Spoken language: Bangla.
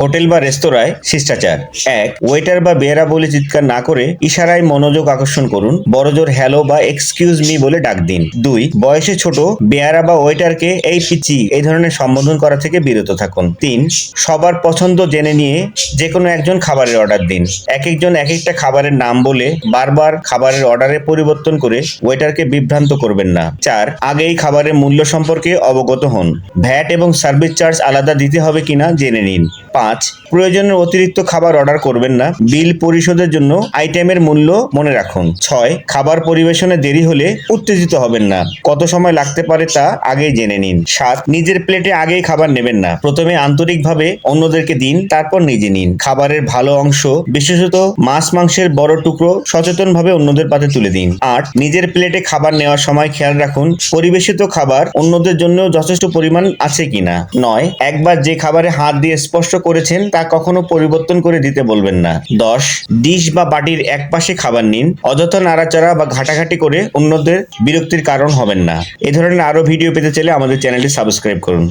হোটেল বা রেস্তোরাঁয় শিষ্টাচার। 1. ওয়েটার বা বেয়ারা বলে চিৎকার না করে ইশারায় মনোযোগ আকর্ষণ করুন। বড়জোর হ্যালো বা এক্সকিউজ মি বলে ডাক দিন। 2. বয়সে ছোট বেয়ারা বা ওয়েটারকে এই পিচি এই ধরনের সম্বোধন করা থেকে বিরত থাকুন। 3. সবার পছন্দ জেনে নিয়ে যে কোনো একজন খাবারের অর্ডার দিন। এক একজন এক একটা খাবারের নাম বলে বারবার খাবারের অর্ডারের পরিবর্তন করে ওয়েটারকে বিভ্রান্ত করবেন না। 4. আগেই খাবারের মূল্য সম্পর্কে অবগত হন। ভ্যাট এবং সার্ভিস চার্জ আলাদা দিতে হবে কিনা জেনে নিন। 5. প্রয়োজনের অতিরিক্ত খাবার অর্ডার করবেন না। বিল পরিশোধের জন্য আইটেমের মূল্য মনে রাখুন। 6. খাবার পরিবেশনে দেরি হলে উত্তেজিত হবেন না। কত সময় লাগতে পারে তা আগেই জেনে নিন। 7. নিজের প্লেটে আগেই খাবার নেবেন না। প্রথমে আন্তরিকভাবে অন্যদেরকে দিন, তারপর নিজে নিন। খাবারের ভালো অংশ, বিশেষত মাছ মাংসের বড় টুকরো সচেতনভাবে অন্যদের পাতে তুলে দিন। 8. নিজের প্লেটে খাবার নেওয়ার সময় খেয়াল রাখুন পরিবেশিত খাবার অন্যদের জন্য যথেষ্ট পরিমাণ আছে কিনা। 9. একবার যে খাবারে হাত দিয়ে স্পর্শ করেছেন তা কখনো পরিবর্তন করে দিতে বলবেন না। 10. ডিশ বা বাটির এক পাশে খাবার নিন। অযথা নাড়াচাড়া বা ঘাটাঘাটি করে অন্যদের বিরক্তির কারণ হবেন না। এ ধরনের আরো ভিডিও পেতে চাইলে আমাদের চ্যানেলটি সাবস্ক্রাইব করুন।